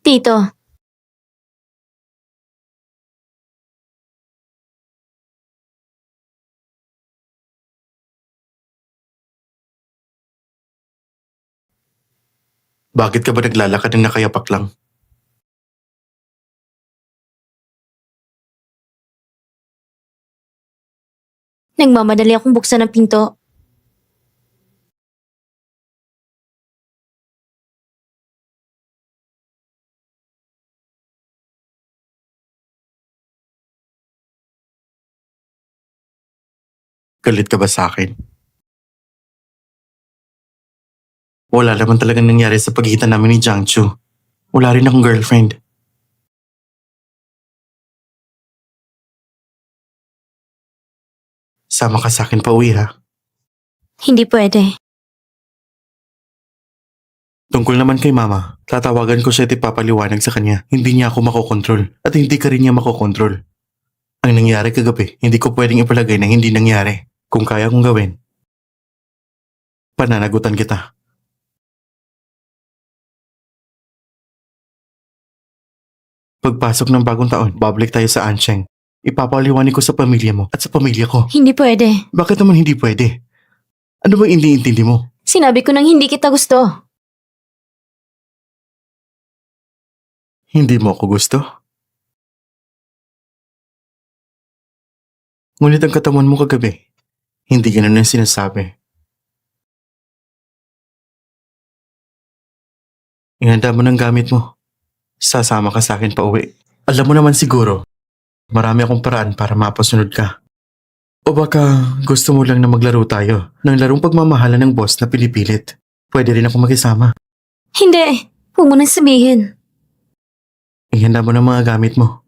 Tito, Bakit ka ba naglalakad ng nakayapak lang? nagmamadali akong buksan ng pinto. Galit ka ba sa akin? Wala naman talagang nangyari sa pagitan namin ni Jiangchu. Wala rin akong girlfriend. Sama ka sa akin pa uwi ha. Hindi pwede. Tungkol naman kay mama, tatawagan ko siya at ipapaliwanag sa kanya. Hindi niya ako makokontrol at hindi ka rin niya makokontrol. Ang nangyari kagabi, hindi ko pwedeng ipalagay na hindi nangyari. Kung kaya kong gawin, pananagutan kita. Pagpasok ng bagong taon, babalik tayo sa Ansheng. Ipapaliwanag ko sa pamilya mo at sa pamilya ko. Hindi pwede. Bakit naman hindi pwede? Ano bang iniintindi mo? Sinabi ko nang hindi kita gusto. Hindi mo ako gusto? Ngunit ang katawan mo kagabi, hindi ganun ang sinasabi. Ihanda mo ng gamit mo. Sasama ka sa akin pa uwi. Alam mo naman siguro, marami akong paraan para mapasunod ka. O baka gusto mo lang na maglaro tayo ng larong pagmamahala ng boss na pinipilit. Pwede rin ako makisama. Hindi. Huwag mo nang sabihin. Ihanda mo ng mga gamit mo.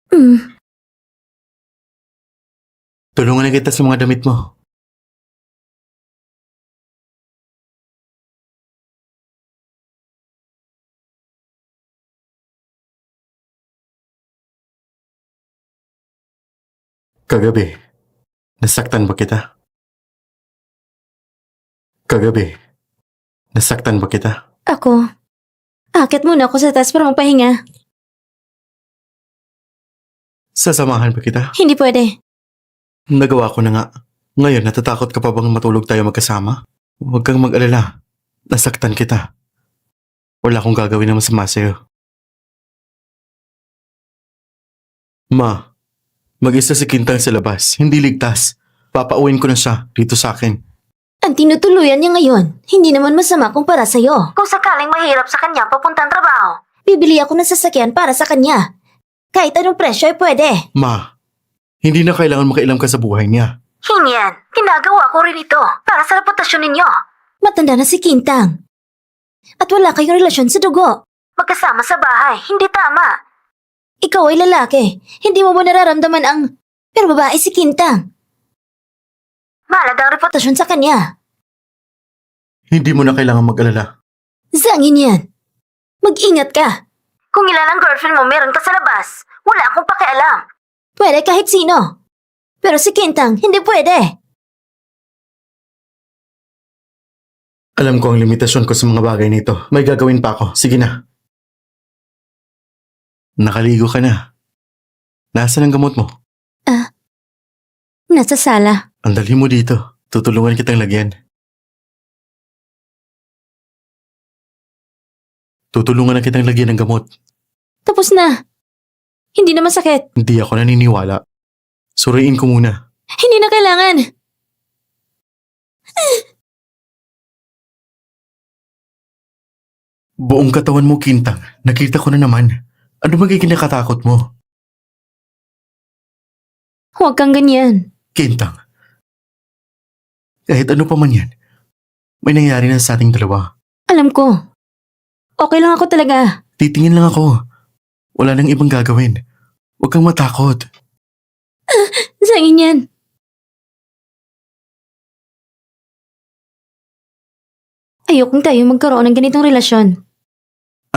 Mm. Tulungan na kita sa mga damit mo. Kagabi, nasaktan ba kita? Kagabi, nasaktan ba kita? Ako. Akit muna ako sa taas para magpahinga. Sasamahan ba kita? Hindi pwede. Nagawa ko na nga. Ngayon, natatakot ka pa bang matulog tayo magkasama? Huwag kang mag-alala. Nasaktan kita. Wala akong gagawin na masama sa'yo. Ma, mag-isa si Kintang sa labas. Hindi ligtas. Papauwiin ko na siya dito sa akin. Ang tinutuluyan niya ngayon, hindi naman masama kung para sa'yo. Kung sakaling mahirap sa kanya papuntang trabaho, bibili ako ng sasakyan para sa kanya. Kahit anong presyo ay pwede. Ma, hindi na kailangan makailam ka sa buhay niya. Hinyan, ginagawa ko rin ito para sa reputasyon ninyo. Matanda na si Kintang. At wala kayong relasyon sa dugo. Magkasama sa bahay, hindi tama. Ikaw ay lalaki, hindi mo nararamdaman ang... Pero babae si Kintang. Mahalaga ang reputasyon sa kanya. Hindi mo na kailangan mag-alala. Zangin yan. Mag-ingat ka. Kung ilan ang girlfriend mo meron ka sa labas, wala akong pakialam. Pwede kahit sino. Pero si Kintang, hindi pwede. Alam ko ang limitasyon ko sa mga bagay nito. May gagawin pa ako. Sige na. Nakaligo ka na. Nasaan ang gamot mo? Nasa sala. Ang dali mo dito. Tutulungan kitang lagyan. Tutulungan na kitang lagyan ng gamot. Tapos na. Hindi na masakit. Hindi ako naniniwala. Suriin ko muna. Hindi na kailangan. Buong katawan mo, Kintang. Nakita ko na naman. Ano magiging kinakatakot mo? Huwag kang ganyan. Kintang. Kahit ano pa man yan, may nangyari na sa ating dalawa. Alam ko. Okay lang ako talaga. Titingin lang ako. Wala nang ibang gagawin. Huwag kang matakot. Zangin yan. Ayokong tayo magkaroon ng ganitong relasyon.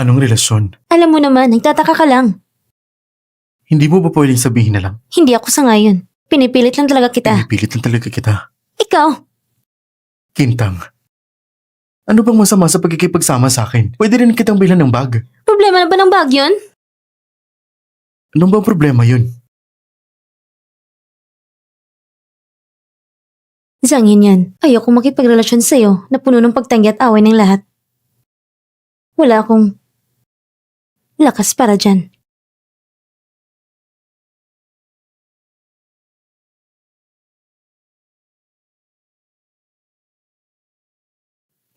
Anong relasyon? Alam mo naman, nagtataka ka lang. Hindi mo ba pwedeng sabihin na lang? Hindi ako sa ngayon. Pinipilit lang talaga kita. Pinipilit lang talaga kita. Ikaw, Kintang, Ano bang masama sa pagkikipagsama sa akin? Pwede rin kitang bilhan ng bag. Problema na ba ng bag yun? Anong bang problema yun? Zangin yan. Ayoko makipagrelasyon sa'yo na puno ng pagtanggi at away ng lahat. Wala akong lakas para dyan.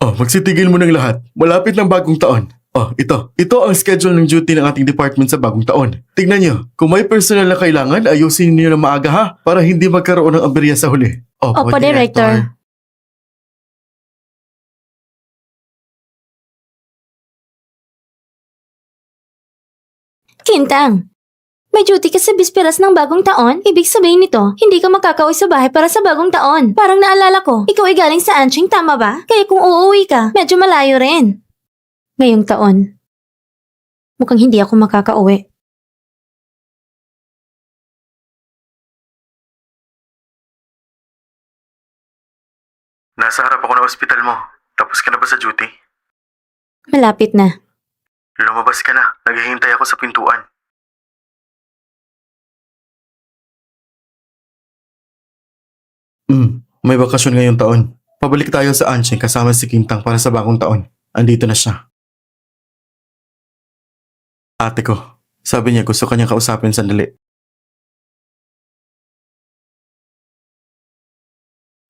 Oh, magsitigil mo ng lahat. Malapit ng bagong taon. Oh, ito. Ito ang schedule ng duty ng ating department sa bagong taon. Tignan nyo. Kung may personal na kailangan, ayusin niyo na maaga ha para hindi magkaroon ng aberya sa huli. Opo, Director. Kintang, may duty ka sa bisperas ng bagong taon? Ibig sabihin nito, hindi ka makakauwi sa bahay para sa bagong taon. Parang naalala ko, ikaw ay galing sa Anching, tama ba? Kaya kung uuwi ka, medyo malayo rin. Ngayong taon, mukhang hindi ako makakauwi. Nasa harap ako ng ospital mo. Tapos ka na ba sa duty? Malapit na. Lumabas ka na. Naghihintay ako sa pintuan. May bakasyon ngayong taon. Pabalik tayo sa Anching kasama si Kintang para sa bagong taon. Andito na siya. Ate ko. Sabi niya gusto kanyang kausapin sandali.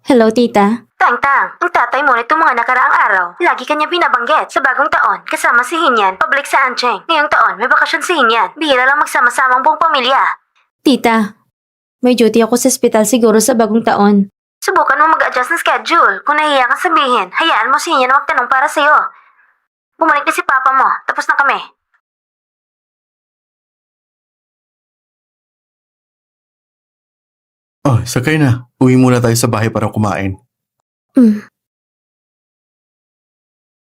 Hello, tita. Tang-tang, ang tatay mo nitong mga nakaraang araw, lagi kanya binabanggit sa bagong taon kasama si Hinyan, pabalik sa Anching. Ngayong taon, may bakasyon si Hinyan. Bihira lang magsama-samang buong pamilya. Tita, may duty ako sa ospital siguro sa bagong taon. Subukan mo mag-adjust ng schedule. Kung nahiya kang sabihin, hayaan mo si Hinyan na magtanong para sa'yo. Bumalik na si papa mo, tapos na kami. Oh, sakay na. Uwi muna tayo sa bahay para kumain.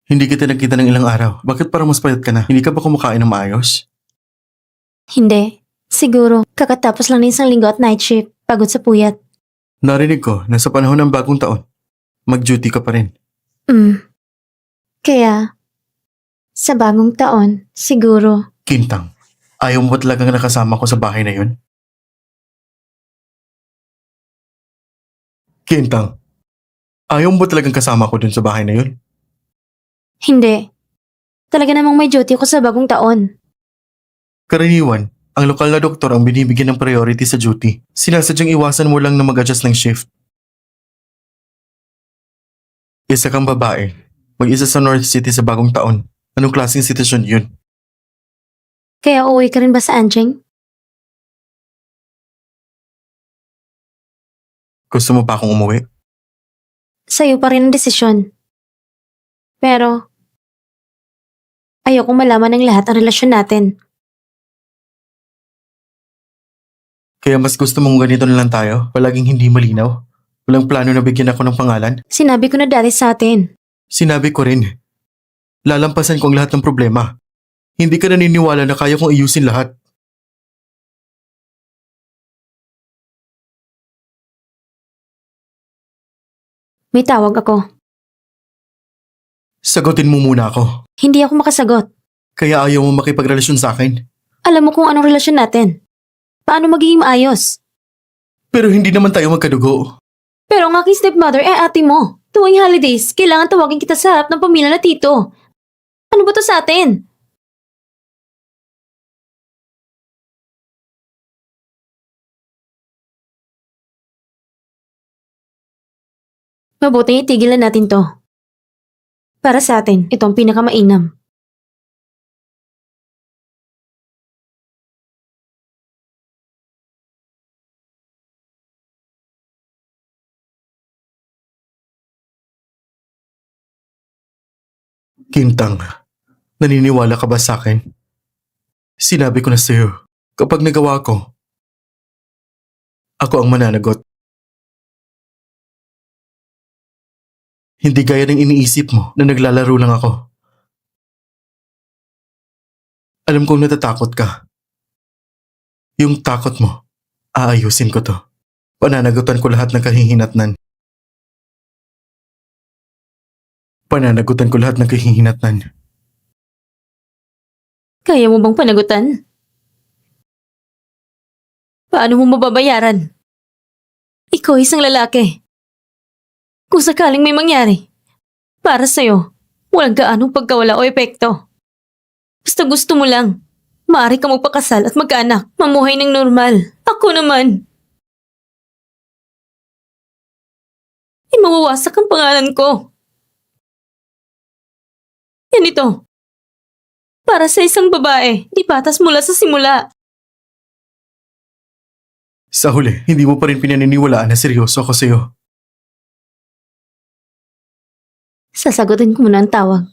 Hindi kita nakita ng ilang araw. Bakit parang mas payat ka na? Hindi ka ba kumakain ng maayos? Hindi. Siguro, kakatapos lang ng isang linggo at night shift. Pagod sa puyat. Narinig ko na sa panahon ng bagong taon, mag-duty ka pa rin. Kaya, sa bagong taon, siguro. Kintang, ayaw mo ba talagang nakasama ko sa bahay na yun? Kintang, ayaw mo ba talagang kasama ko dun sa bahay na yun? Hindi. Talaga namang may duty ako sa bagong taon. Karaniwan, ang lokal na doktor ang binibigyan ng priority sa duty. Sinasadyang iwasan mo lang na mag-adjust ng shift. Isa kang babae, mag-isa sa North City sa bagong taon. Anong klaseng sitwasyon yun? Kaya uuwi ka rin ba sa Anching? Gusto mo pa akong umuwi? Sa'yo pa rin ang desisyon. Pero, ayokong malaman ng lahat ang relasyon natin. Kaya mas gusto mong ganito na lang tayo? Palaging hindi malinaw? Walang plano na bigyan ako ng pangalan? Sinabi ko na dati sa atin. Sinabi ko rin. Lalampasan ko ang lahat ng problema. Hindi ka naniniwala na kaya kong iyusin lahat. May tawag ako. Sagutin mo muna ako. Hindi ako makasagot. Kaya ayaw mo makipagrelasyon sa akin. Alam mo kung anong relasyon natin. Paano magiging maayos? Pero hindi naman tayo magkadugo. Pero ang aking stepmother ate mo. Tuwing holidays, kailangan tawagin kita sa harap ng pamilya na tito. Ano ba to sa atin? Mabuting itigilan natin to. Para sa atin, ito ang pinakamainam. Kintang, naniniwala ka ba sa akin? Sinabi ko na sa'yo, kapag nagawa ko, ako ang mananagot. Hindi gaya ng iniisip mo na naglalaro lang ako. Alam kong natatakot ka. Yung takot mo, aayusin ko to. Pananagutan ko lahat ng kahihinatnan. Pananagutan ko lahat ng kahihinatnan. Kaya mo bang panagutan? Paano mo mababayaran? Ikaw isang lalaki. Kung sakaling may mangyari, para sa'yo, walang gaanong pagkawala o epekto. Basta gusto mo lang, maaari ka magpakasal at magkaanak, mamuhay ng normal. Ako naman. Mawawasak ang pangalan ko. Yan ito. Para sa isang babae, di patas mula sa simula. Sa huli, hindi mo pa rin pinaniniwalaan na seryoso ako sa'yo. Sasagutin ko muna ang tawag.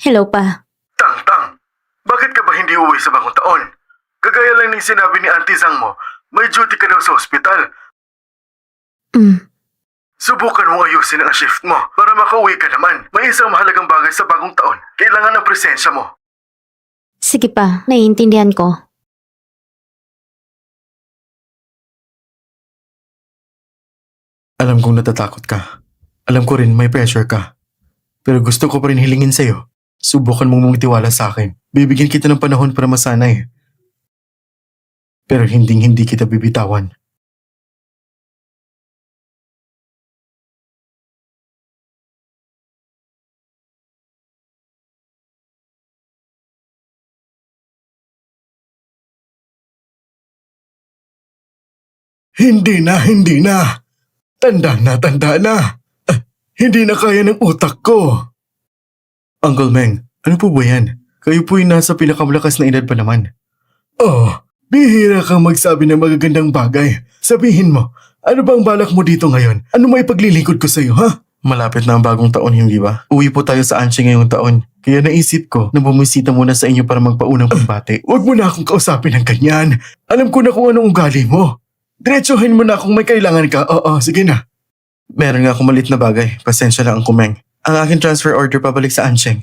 Hello pa. Tang! Bakit ka ba hindi uwi sa bagong taon? Kagaya lang ng sinabi ni Auntie Zhang mo, may duty ka daw sa ospital. Subukan mong ayusin ang shift mo para makauwi ka naman. May isang mahalagang bagay sa bagong taon. Kailangan ng presensya mo. Sige pa, naiintindihan ko. Alam kong natatakot ka. Alam ko rin may pressure ka. Pero gusto ko pa rin hilingin sa'yo. Subukan mong magtiwala sa akin. Bibigyan kita ng panahon para masanay. Pero hindi kita bibitawan. Hindi na. Tanda na. Hindi na kaya ng utak ko. Uncle Meng, ano po ba yan? Kayo po'y nasa pinakamalakas na edad pa naman. Oh, bihira kang magsabi ng magagandang bagay. Sabihin mo, ano bang balak mo dito ngayon? Ano may paglilingkod ko sa'yo, ha? Malapit na ang bagong taon, hindi ba? Uwi po tayo sa Anshi ngayong taon. Kaya naisip ko na bumisita muna sa inyo para magpaunang pambati. Huwag mo na akong kausapin ng ganyan. Alam ko na kung anong ugali mo. Diretsuhin mo na kung may kailangan ka. Oo, sige na. Meron nga akong malit na bagay. Pasensya lang ang kumeng. Ang aking transfer order pabalik sa Ansheng.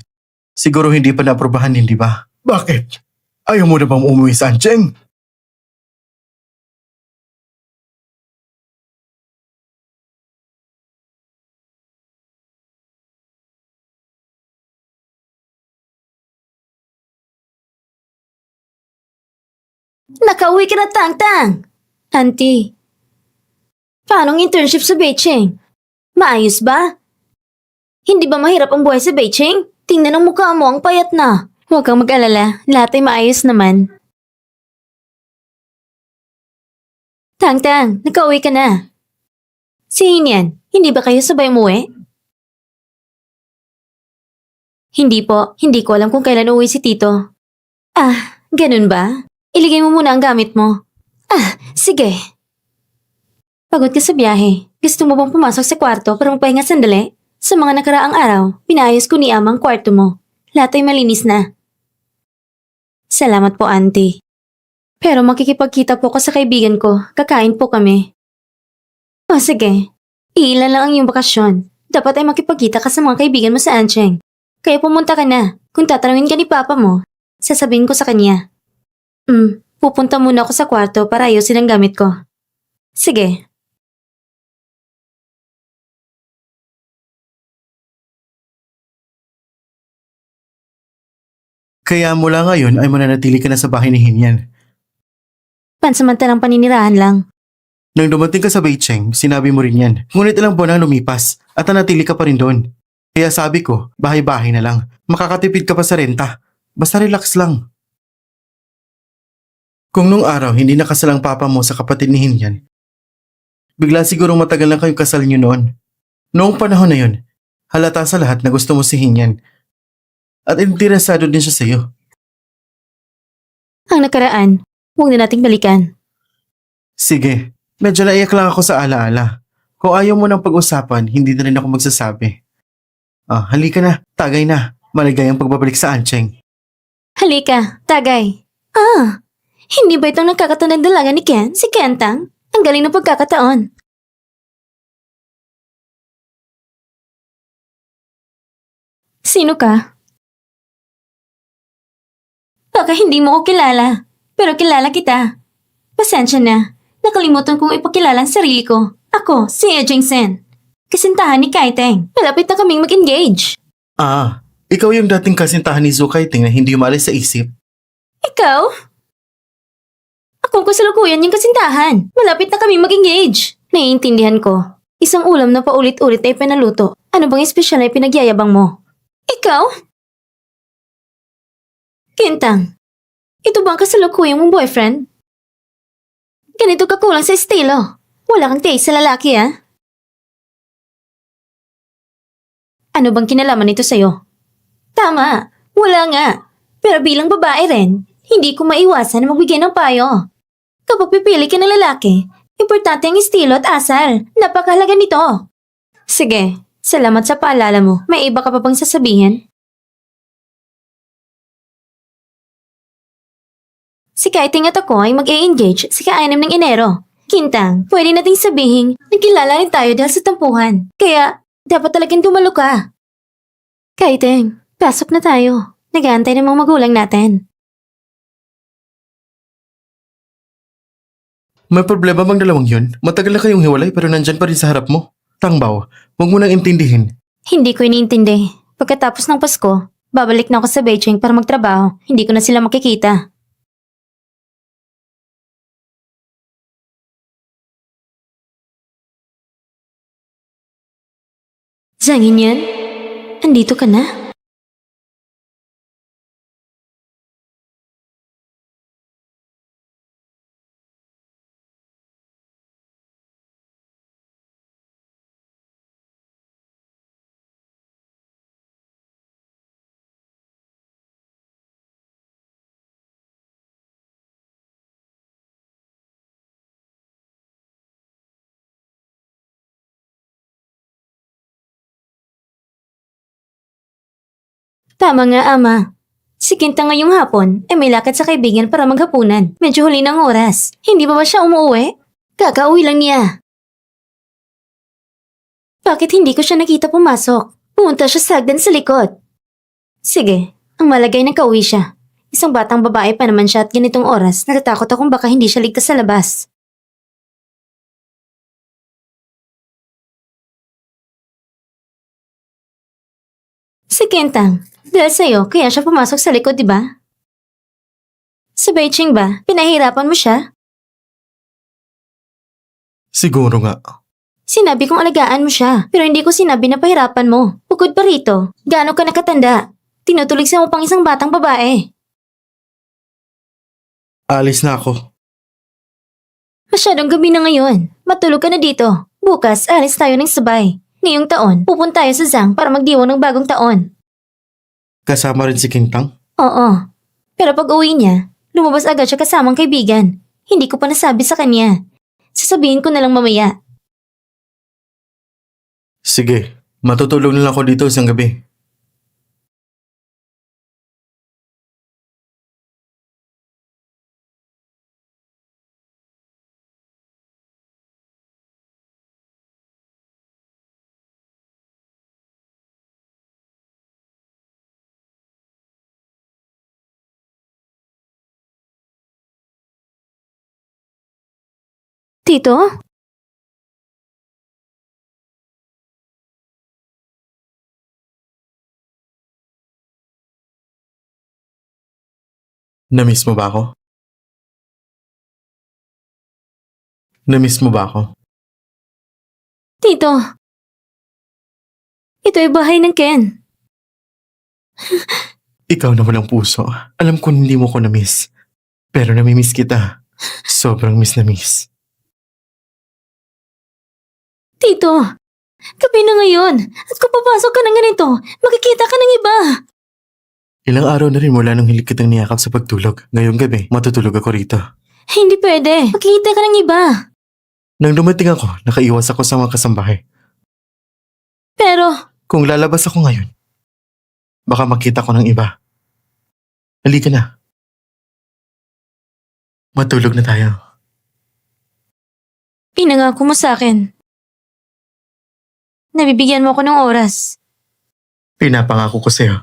Siguro hindi pa naaprubahan, hindi ba? Bakit? Ayaw mo na bang umuwi sa Ansheng? Nakauwi ka na, Tang-Tang! Auntie, paano ang internship sa Beijing? Maayos ba? Hindi ba mahirap ang buhay sa Beijing? Tingnan ang mukha mo, ang payat na. Huwag kang mag-alala, lahat ay maayos naman. Tang-Tang, nakauwi ka na. Si Hinian, hindi ba kayo sabay umuwi? Hindi po, hindi ko alam kung kailan uuwi si Tito. Ah, ganun ba? Iligay mo muna ang gamit mo. Ah, sige. Pagod ka sa biyahe. Gusto mo bang pumasok sa kwarto para magpahinga sandali? Sa mga nakaraang araw, pinayos ko ni Ama ang kwarto mo. Lahat ay malinis na. Salamat po, Auntie. Pero makikipagkita po ko sa kaibigan ko. Kakain po kami. O sige, iilan lang ang iyong bakasyon. Dapat ay makipagkita ka sa mga kaibigan mo sa Ansheng. Kaya pumunta ka na. Kung tatanungin ka ni Papa mo, sasabihin ko sa kanya. Pupunta muna ako sa kwarto para ayusin ang gamit ko. Sige. Kaya mula ngayon ay mananatili ka na sa bahay ni Hinian. Pansamantalang paninirahan lang. Nang dumating ka sa Beijing, sinabi mo rin yan. Ngunit ilang buwan ang lumipas at nanatili ka pa rin doon. Kaya sabi ko, bahay-bahay na lang. Makakatipid ka pa sa renta. Basta relax lang. Kung nung araw hindi nakasal ang papa mo sa kapatid ni Hinian, bigla sigurong matagal na kayong kasal niyo noon. Noong panahon na yun, halata sa lahat na gusto mo si Hinian at interesado din siya sa iyo. Ang nakaraan, huwag na nating balikan. Sige, medyo naiyak lang ako sa alaala. Kung ayaw mo ng pag-usapan, hindi na rin ako magsasabi. Halika na, tagay na. Maligayang pagbabalik sa Ansheng. Halika, tagay. Hindi ba itong nagkakataon ng dalaga ni Ken, si Kentang? Ang galing ng pagkakataon. Sino ka? Baka hindi mo ko kilala, pero kilala kita. Pasensya na, nakalimutan kong ipakilala ang sarili ko. Ako, si Ejeng Sen. Kasintahan ni Kaiteng. Malapit na kaming mag-engage. Ah, ikaw yung dating kasintahan ni Zukay Ting na hindi umalis sa isip. Ikaw? Akong kasalukuyan yung kasintahan. Malapit na kaming mag-engage. Naiintindihan ko. Isang ulam na paulit-ulit ay pinaluto. Ano bang espesyal na pinagyayabang mo? Ikaw? Kintang, ito bang kasalukuyang mong boyfriend? Ganito ka kulang sa estilo. Wala kang taste sa lalaki, ah. Ano bang kinalaman nito sa'yo? Tama, wala nga. Pero bilang babae rin, hindi ko maiwasan na magbigay ng payo. Kapag pipili ka ng lalaki, importante ang estilo at asal. Napakahalaga nito. Sige, salamat sa paalala mo. May iba ka pa bang sasabihin? Si Kaiting at ako ay mag-e-engage sa ka-6 ng Enero. Kintang, pwede nating sabihin, nagkilala rin tayo dahil sa tampuhan. Kaya, dapat talagang dumalo ka. Kaiting, pasok na tayo. Nag-aantay ng mga magulang natin. May problema bang dalawang yun? Matagal na kayong hiwalay pero nandyan pa rin sa harap mo. Tangbaw, huwag mo nang intindihin. Hindi ko iniintindi. Pagkatapos ng Pasko, babalik na ako sa Beijing para magtrabaho. Hindi ko na sila makikita. Zhang Yan, andito ka na? Tama nga, Ama. Si Kinta ngayong hapon ay may lakad sa kaibigan para maghapunan. Medyo huli ng oras. Hindi pa ba siya umuwi? Kakauwi lang niya. Bakit hindi ko siya nakita pumasok? Pumunta siya sa hagdan sa likod. Sige, ang malagay na kauwi siya. Isang batang babae pa naman siya at ganitong oras, natatakot akong baka hindi siya ligtas sa labas. Si Kentang, dahil sa'yo, kaya siya pumasok sa likod, di ba? Sa Beijing ba, pinahirapan mo siya? Siguro nga. Sinabi kong alagaan mo siya, pero hindi ko sinabi na pahirapan mo. Bukod pa rito, gaano ka nakatanda? Tinutuligsa mo pang isang batang babae. Alis na ako. Masyadong gabi na ngayon. Matulog ka na dito. Bukas, alis tayo ng sabay. Ngayong taon, pupunta tayo sa Zhang para magdiwang ng bagong taon. Kasama rin si Kintang? Oo. Pero pag uwi niya, lumabas agad siya kasamang kaibigan. Hindi ko pa nasabi sa kanya. Sasabihin ko na lang mamaya. Sige, matutulog na lang ako dito isang gabi. Tito? Namiss mo ba ako? Namiss mo ba ako? Tito. Ito ay bahay ng Ken. Ikaw na walang puso. Alam ko hindi mo ko namiss. Pero namimiss kita. Sobrang miss na miss. Tito, gabi na ngayon. At kung papasok ka ng ganito, makikita ka ng iba. Ilang araw na rin mula nung hilig kitang niyakap sa pagtulog. Ngayong gabi, matutulog ako rito. Hindi pwede. Makikita ka ng iba. Nang dumating ako, nakaiwas ako sa mga kasambahay. Pero, Kung lalabas ako ngayon, baka makita ko ng iba. Halika na. Matulog na tayo. pinangako mo sa akin. Nabibigyan mo ako ng oras. Pinapangako ko sa'yo.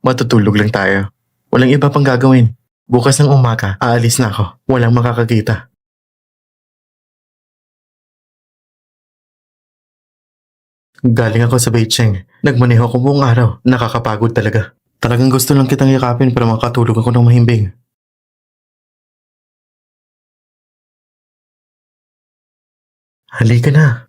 Matutulog lang tayo. Walang iba pang gagawin. Bukas ng umaga, aalis na ako. Walang makakakita. Galing ako sa Beicheng. Nagmaneho ako buong araw. Nakakapagod talaga. Talagang gusto lang kitang yakapin para makatulog ako ng mahimbing. Halika na.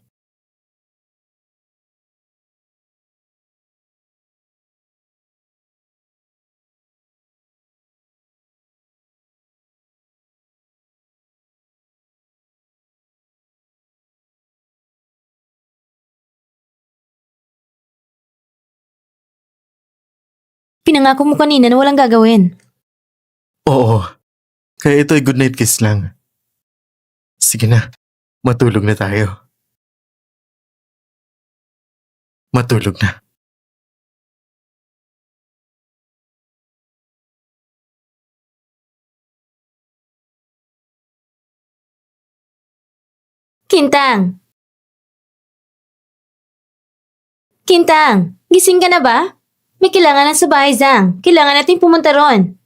Pinangako mo kanina na walang gagawin. Oo. Kaya ito ay good night kiss lang. Sige na. Matulog na tayo. Matulog na. Kintang! Kintang! Gising ka na ba? May kailangan sa bahay, Zhang. Kailangan natin pumunta ron.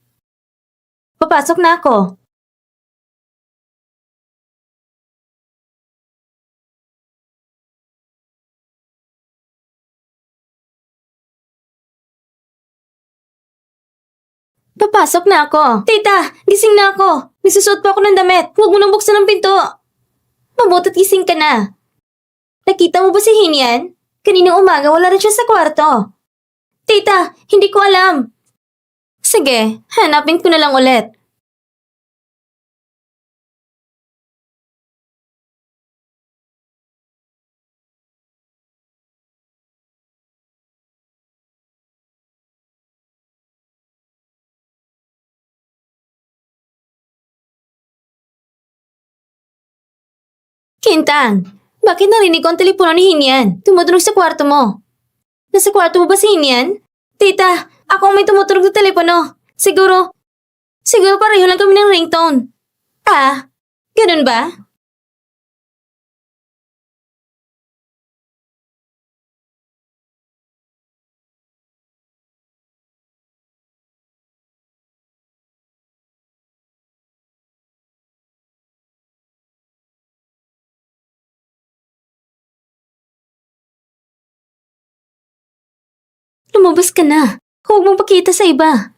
Papasok na ako. Papasok na ako. Tita, gising na ako. Nagsusuot pa ako ng damit. Huwag mo nang buksan ang pinto. Mabutit gising ka na. Nakita mo ba si Hinian? Kaninang umaga wala rin siya sa kwarto. Tita, hindi ko alam. Sige, hanapin ko na lang ulit. Kintang, bakit narinig ko ang telepono ni Hinian? Tumutunog sa kwarto mo. Nasa kwarto mo ba si Hinian? Tita, ako ang may tumutunog sa telepono. Siguro pareho lang kami ng ringtone. Ah, ganun ba? Lumabas ka na. Huwag mong pakita sa iba.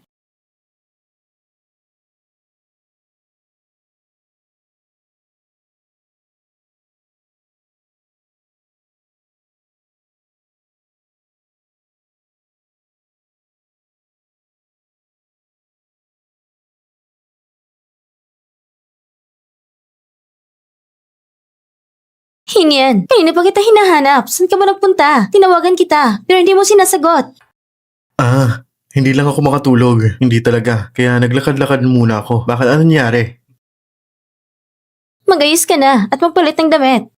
Hinian, kanina pa kita hinahanap. Saan ka ba nagpunta? Tinawagan kita, pero hindi mo sinasagot. Hindi lang ako makatulog. Hindi talaga. Kaya naglakad-lakad muna ako. Bakit ano nangyari? Magayos ka na at magpalit ng damit.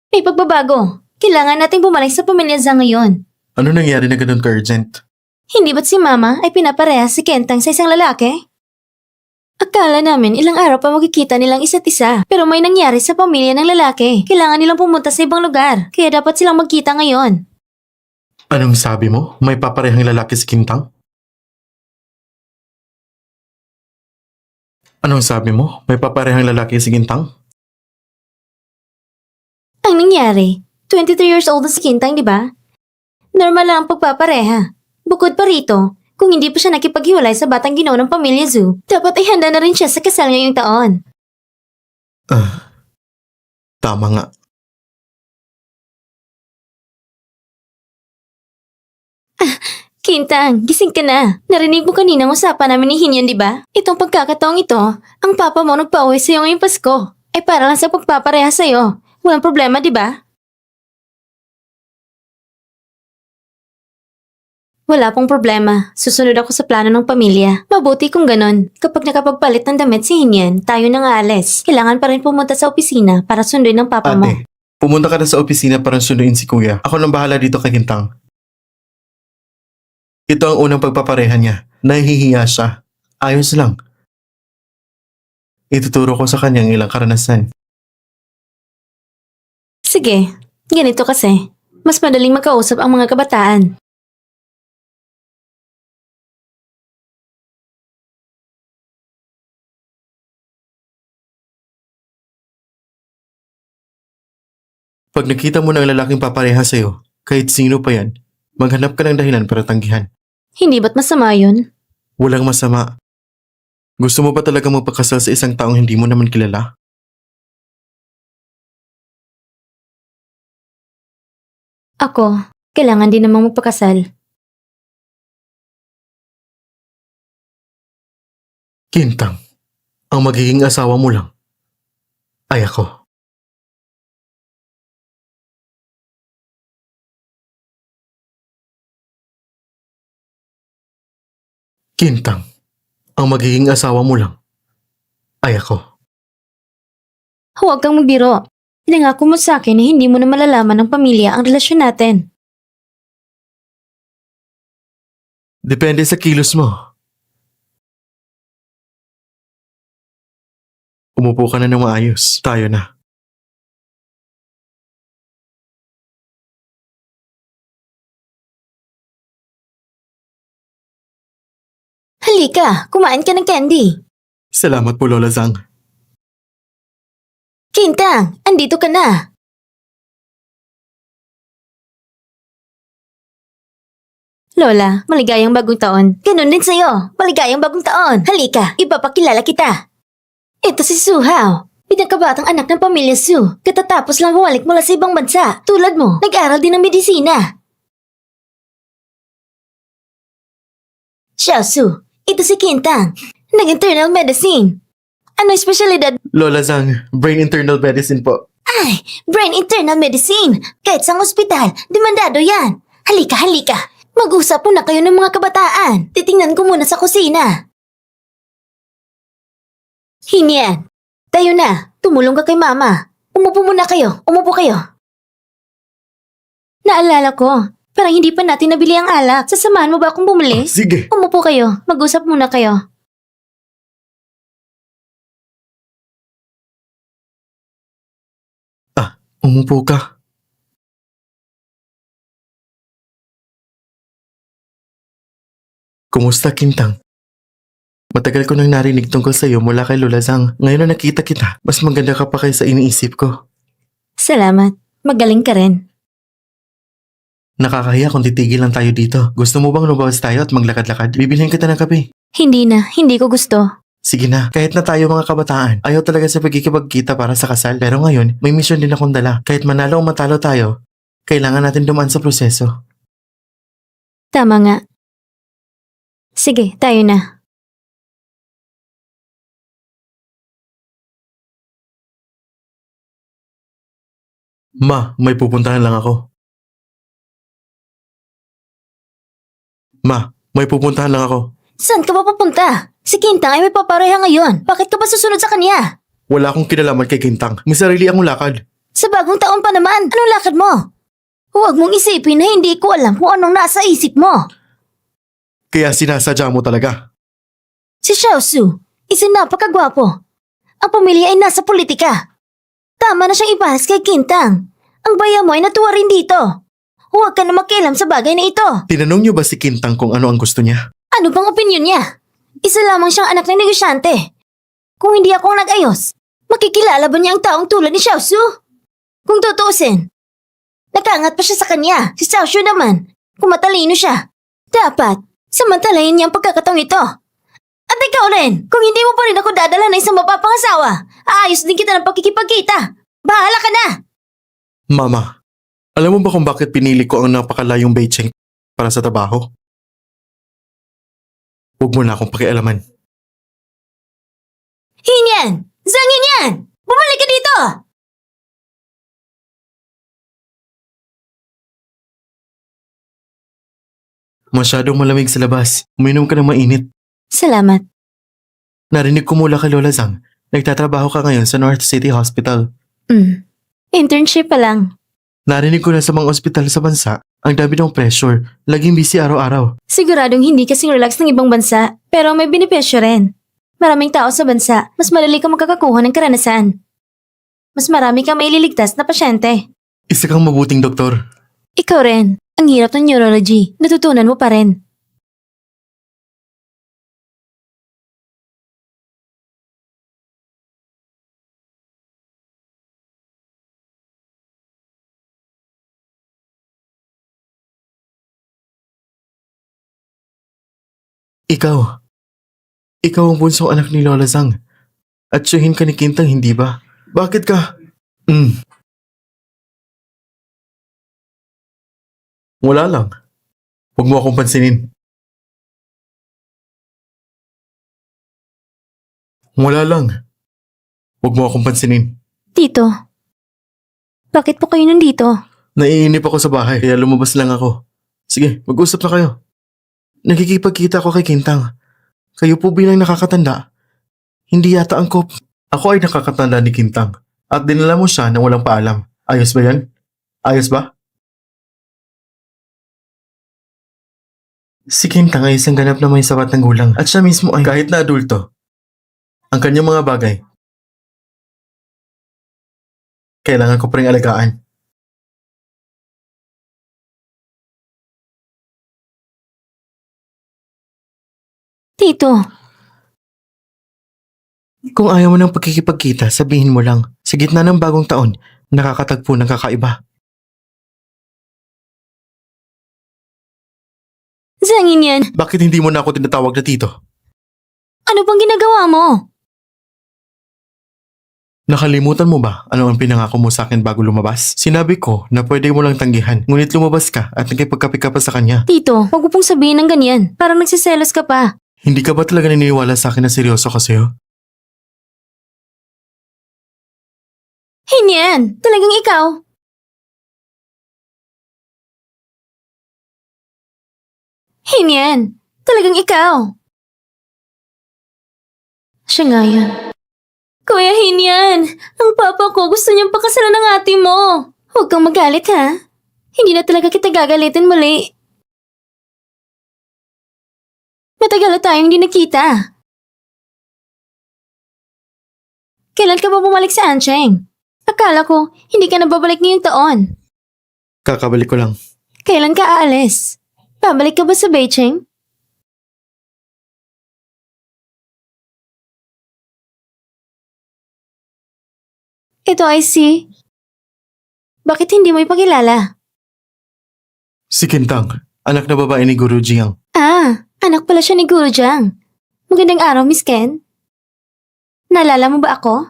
May pagbabago. Kailangan nating bumalik sa pamilya Zhang ngayon. Ano nangyari na ganun ka-urgent? Hindi ba't si Mama ay pinaparehas si Kentang sa isang lalaki? Akala namin ilang araw pa magkikita nilang isa't isa. Pero may nangyari sa pamilya ng lalaki. Kailangan nilang pumunta sa ibang lugar. Kaya dapat silang magkita ngayon. Anong sabi mo? May paparehang lalaki si Kintang? Anong sabi mo? May paparehang lalaki si Kintang? Ang nangyari, 23 years old na si Kintang, di ba? Normal lang ang pagpapareha. Bukod pa rito, kung hindi pa siya nakipaghiwalay sa batang ginoo ng pamilya Zhu, dapat ay handa na rin siya sa kasal ngayong taon. Tama nga. Kintang, gising ka na. Narinig mo kaninang usapan namin ni Hinian, di ba? Itong pagkakataong ito, ang papa mo nagpa-uwi sa'yo ngayong Pasko. Ay para lang sa pagpapareha sa'yo. Walang problema, di ba? Wala pong problema. Susunod ako sa plano ng pamilya. Mabuti kung ganon. Kapag nakapagpalit ng damit si Hinian, tayo nang aalis. Kailangan pa rin pumunta sa opisina para sunduin ng papa mo. Ate, pumunta ka na sa opisina para sunduin si Kuya. Ako nang bahala dito kay Kintang. Ito ang unang pagpapareha niya. Nahihiya siya. Ayos lang. Ituturo ko sa kanya ang ilang karanasan. Sige, ganito kasi. Mas madaling makausap ang mga kabataan. Pag nakita mo ng lalaking papareha sa'yo, Kahit sino pa yan, maghanap ka ng dahilan para tanggihan. Hindi ba't masama yun? Walang masama. Gusto mo ba talaga magpakasal sa isang taong hindi mo naman kilala? Ako, kailangan din namang magpakasal. Kintang, ang magiging asawa mo lang ay ako. Kintang, ang magiging asawa mo lang ay ako. Huwag kang magbiro. Pinangako mo sa akin na hindi mo na malalaman ng pamilya ang relasyon natin. Depende sa kilos mo. Umupo ka na ng maayos. Tayo na. Halika, kumain ka ng candy. Salamat po, Lola Zhang. Kintang, andito ka na. Lola, maligayang bagong taon. Ganun din sa'yo, maligayang bagong taon. Halika, ipapakilala kita. Ito si Su Hao, pinakabatang anak ng pamilya Su. Katatapos lang bumalik mula sa ibang bansa. Tulad mo, nag-aral din ng medisina. Xiao Su, ito si Kintang, nag-internal medicine. Ano yung espesyalidad? Lola Zhang, brain internal medicine po. Ay, brain internal medicine. Kahit sa ospital, demandado yan. Halika, halika. Mag-usap muna kayo ng mga kabataan. Titingnan ko muna sa kusina. Hinian, tayo na. Tumulong ka kay mama. Umupo muna kayo. Umupo kayo. Naalala ko, parang hindi pa natin nabili ang alak. Sasamahan mo ba akong bumili? Sige. Umupo kayo. Mag-usap muna kayo. Umupo ka. Kumusta, Kintang? Matagal ko nang narinig tungkol sa iyo mula kay Lola Zhang. Ngayon na nakita kita, mas maganda ka pa kaysa iniisip ko. Salamat. Magaling ka rin. Nakakahiya kung titigil lang tayo dito. Gusto mo bang lumabas tayo at maglakad-lakad? Bibilhin kita ng kape. Hindi na. Hindi ko gusto. Sige na, kahit na tayo mga kabataan, ayaw talaga sa pagkikipagkita para sa kasal. Pero ngayon, may misyon din akong dala. Kahit manalo o matalo tayo, kailangan natin dumaan sa proseso. Tama nga. Sige, tayo na. Ma, may pupuntahan lang ako. Ma, may pupuntahan lang ako. Saan ka ba papunta? Si Kintang ay may papareha ngayon. Bakit ka ba susunod sa kanya? Wala akong kinalaman kay Kintang. May sarili akong lakad. Sa bagong taon pa naman, anong lakad mo? Huwag mong isipin na hindi ko alam kung anong nasa isip mo. Kaya sinasadya mo talaga. Si Xiao Su, isang napakagwapo. Ang pamilya ay nasa politika. Tama na siyang iparas kay Kintang. Ang bayan mo ay natuwa rin dito. Huwag ka na makialam sa bagay na ito. Tinanong niyo ba si Kintang kung ano ang gusto niya? Ano bang opinyon niya? Isa lamang siyang anak ng negosyante. Kung hindi ako ang nag-ayos, makikilala ba niya ang taong tulad ni Xiao Su? Kung tutuusin, nakangat pa siya sa kanya. Si Xiao Su naman, kung matalino siya, dapat samantalayin niya ang pagkakataong ito. At ikaw rin, kung hindi mo pa rin ako dadala ng isang mapapangasawa, aayos din kita ng pagkikipagkita. Bahala ka na! Mama, alam mo ba kung bakit pinili ko ang napakalayong Beijing para sa trabaho? Huwag mo na akong pakialaman. Hinyan! Zangin yan! Bumalik ka dito! Masyadong malamig sa labas. Uminom ka ng mainit. Salamat. Narinig ko mula kay Lola Zhang. Nagtatrabaho ka ngayon sa North City Hospital. Internship pa lang. Narinig ko na sa mga ospital sa bansa, ang dami ng pressure. Laging busy araw-araw. Siguradong hindi kasing relax ng ibang bansa, pero may benepisyo rin. Maraming tao sa bansa, mas madali kang makakakuha ng karanasan. Mas marami kang maililigtas na pasyente. Isa kang mabuting doktor. Ikaw rin. Ang hirap ng neurology. Natutunan mo pa rin. Ikaw. Ikaw ang bunsong anak ni Lola Zhang. At tiyuhin ka ni Kintang, hindi ba? Bakit ka? Wala lang. Huwag mo akong pansinin. Wala lang. Huwag mo akong pansinin. Tito, bakit po kayo nandito? Naiinip ako sa bahay, kaya lumabas lang ako. Sige, mag-usap na kayo. Nakikipagkita ako kay Kintang. Kayo po bilang nakakatanda. Hindi yata angkop. Ako ay nakakatanda ni Kintang. At dinala mo siya nang walang paalam. Ayos ba yan? Ayos ba? Si Kintang ay isang ganap na may sapat ng gulang. At siya mismo ay kahit na adulto. Ang kanyang mga bagay. Kailangan ko pa rin alagaan. Tito, Kung ayaw mo ng pagkikipagkita, sabihin mo lang. Sa gitna ng bagong taon, nakakatagpo ng kakaiba. Zangin yan. Bakit hindi mo na ako tinatawag na tito? Ano bang ginagawa mo? Nakalimutan mo ba ano ang pinangako mo sa akin bago lumabas? Sinabi ko na pwede mo lang tanggihan, ngunit lumabas ka at nagkipagkape ka pa sa kanya. Tito, huwag mo pong sabihin ng ganyan. Parang nagsiselos ka pa. Hindi ka ba talaga naniniwala sa akin na seryoso ka sa'yo? Hinyan! Talagang ikaw! Hinyan! Talagang ikaw! Siya nga yan. Kuya Hinyan! Ang papa ko gusto niyang pakasalan ng ate mo! Huwag kang magalit ha? Hindi na talaga kita gagalitin muli. Matagal na tayong hindi nakita. Kailan ka ba bumalik sa Ancheng? Akala ko, hindi ka na babalik ngayong taon. Kakabalik ko lang. Kailan ka aalis? Babalik ka ba sa Beijing? Ito ay si... Bakit hindi mo ipakilala? Si Kintang, anak na babae ni Guru Jiang. Ah, anak pala siya ni Guru Jiang. Magandang araw, Miss Ken. Naalala mo ba ako?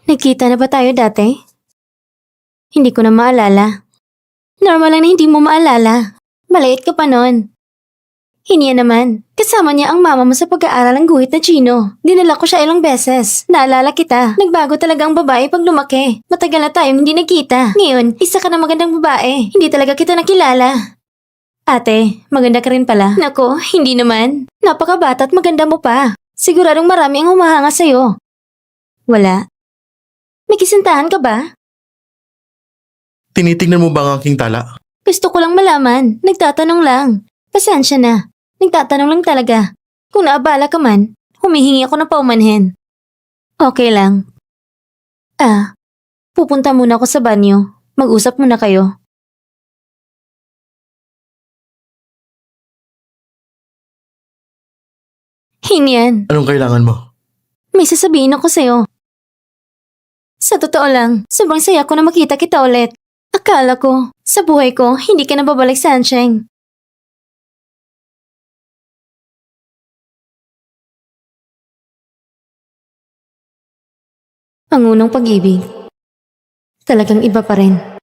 Nagkita na ba tayo dati? Hindi ko na maalala. Normal lang na hindi mo maalala. Maliit ka pa nun. Hiniya naman. Kasama niya ang mama mo sa pag-aaral ng guhit na Chino. Dinala ko siya ilang beses. Naalala kita. Nagbago talaga ang babae pag lumaki. Matagal na tayong hindi nagkita. Ngayon, isa ka na magandang babae. Hindi talaga kita nakilala. Ate, maganda ka rin pala. Nako, hindi naman. Napakabata at maganda mo pa. Siguradong marami ang humahanga sa'yo. Wala. May kisintahan ka ba? Tinitingnan mo ba ang aking tala? Gusto ko lang malaman. Nagtatanong lang. Pasensya na. Nagtatanong lang talaga. Kung naabala ka man, humihingi ako ng paumanhin. Okay lang. Pupunta muna ako sa banyo. Mag-usap muna kayo. Hinyan, Anong kailangan mo? may sasabihin ako sa'yo. Sa totoo lang, sobrang saya ko na makita kita ulit. Akala ko, sa buhay ko, hindi ka na babalik sa Ancheng. Ang unang pag-ibig, talagang iba pa rin.